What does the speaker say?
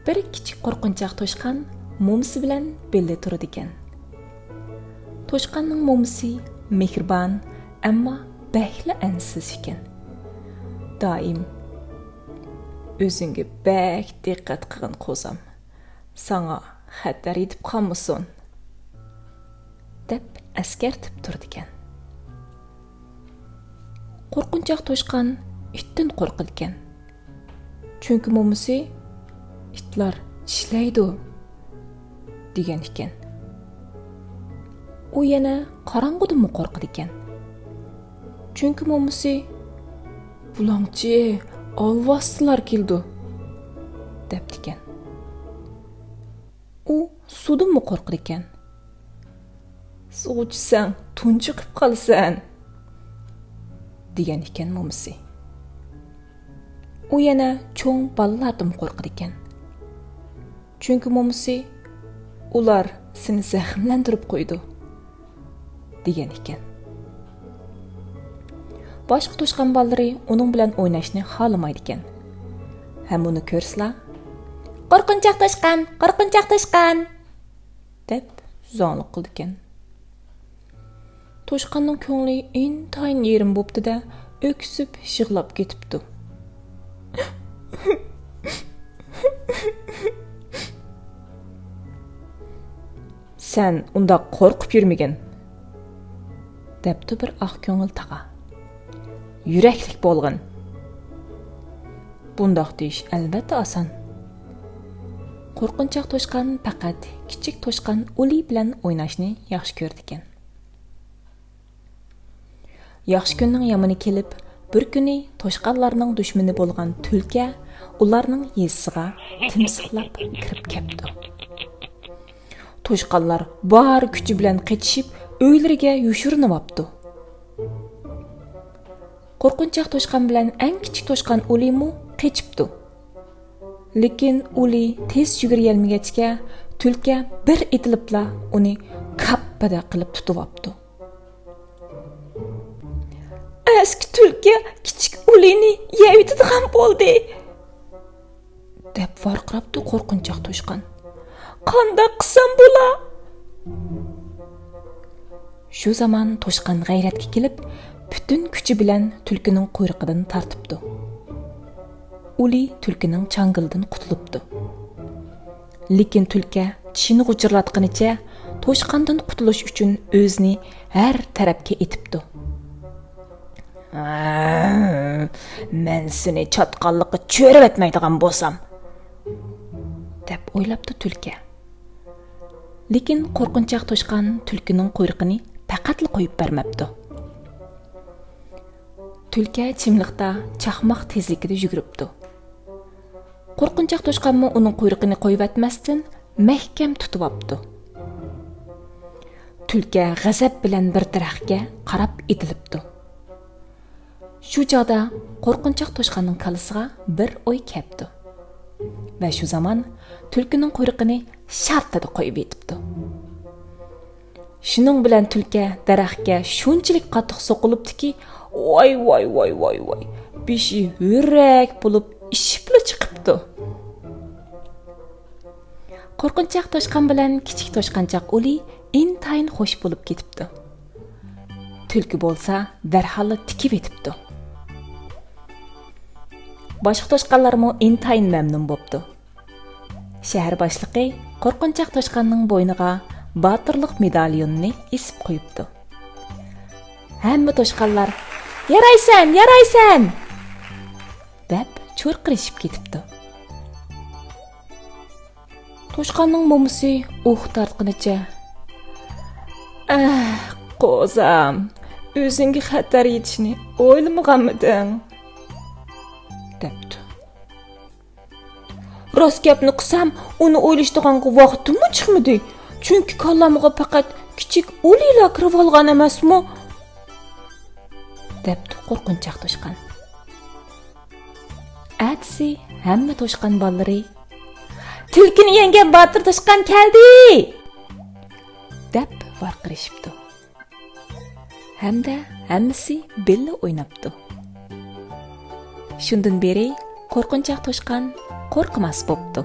Bir kichik qo'rqinchoq toshqan momisi bilan birga turadi ekan. Toshqanning momisi mehribon, ammo bahli ansiz ekan. Doim o'zingga bak diqqat qilgin qo'zam. Sana xatar yetib qolmasin deb askartib turdi ekan. Qo'rqinchoq toshqan itdan qo'rqar ekan. Chunki momisi itlar tishlaydi degan ekan. U yana qorong'udan qo'rqar ekan. Chunki momisi bulongchi olvoslar keldi debdi ekan. U suvdan qo'rqar ekan. Suv ichsang tunchiqib qolsan degan ekan momisi. U yana cho'ng balilardan qo'rqar ekan. Chunki momisi ular seni zaxmlantirib qo'ydi degan ekan. Boshqa toshqan balilari uning bilan o'ynashni xohlamaydi ekan. Ham uni ko'rsla, "Qo'rqinchoq toshqan" deb zo'nliq qildi ekan. Toshqanning ko'ngli intayin yerim bo'pti-da, o'ksib yig'lab ketibdi. "Sen unda qo'rqib yurmagin" debdi bir oq ko'ngil taqa. "Yuraklik bo'lg'in. Bundoq deyish albatta oson." Qo'rqinchoq toshqan faqat kichik toshqan Uli bilan o'ynashni yaxshi ko'rdi ekan. Yaxshi kunning yomoni kelib, bir kuni toshqanlarning dushmani bo'lgan tulka ularning yesiga timsohlab kirib keldi. Toshqanlar bor kuchi bilan qechishib, uylariga yoshirinibdi. Qo'rqinchoq toshqan bilan eng kichik toshqan Ulimu qechibdi. Lekin Uli tez yugurolmagachga, tulka bir etilibla uni kappada qilib tutibdi. "Eski tulka kichik Ulini yeydigan bo'ldi" deb varqirabdi qo'rqinchoq toshqan. "Qanday qilsam bo'la?" Shu zaman toshqan g'ayratga kelib, butun kuchi bilan tulkining quyruqidan tortibdi. Uli tulkining changildan qutulibdi. Lekin tulka tishini g'uchirlatganicha toshqandan qutulish uchun o'zini har tarafga etibdi. "Men seni chatqonlikqa cho'rib etmaydigan bo'lsam" deb o'ylabdi tulka. Lekin qo'rqinchoq toshqan tulkining quyruqini faqatla qo'yib bermabdi. Tulka chimliqda chaqmoq tezligida yuguribdi. Qo'rqinchoq toshqanmi uning quyruqini qo'yib etmasdan mahkam tutib olibdi. Tulka g'azab bilan bir daraxtga qarab etilibdi. Shu chog'da qo'rqinchoq toshqanning kalisiga bir o'y kelibdi. Va shu zaman tulkining quyruqini shartada qo'yib etibdi. Shuning bilan tulka daraxtga shunchalik qattiq so'qilibdiki, voy, beshi yurak bo'lib ishibli chiqibdi. Qo'rqinchoq toshqan bilan kichik toshqanchoq Uli intayin xush bo'lib ketibdi. Tulki bo'lsa darhol tikib etibdi. Boshqa toshqanlarmi intayin mamnun bo'pti. Shahar boshlig'i qo'rqinchoq toshqanning bo'yniga botirlik medalyonini isib qo'yibdi. Hamma toshqanlar "Yaraysan" deb cho'rqirishib ketibdi. Toshqanning momisi tortqinicha "Qo'zam, o'zingga xatar yetishini o'ylamaganmiding?" debdi. "Rost gapni qilsam, uni o'ylashdigan vaqtim chiqmadi. Chunki kallamga faqat kichik Ulilar kirib olgan emasmi?" debdi qo'rqinchoq toshqan. Atsi hamma toshqan balilari "Tulkini yengan botir toshqan keldi!" deb varqirishibdi. Hamda hammasi billa o'ynabdi. Shundan beri qo'rqinchoq toshqan qo'rqmas bo'pti.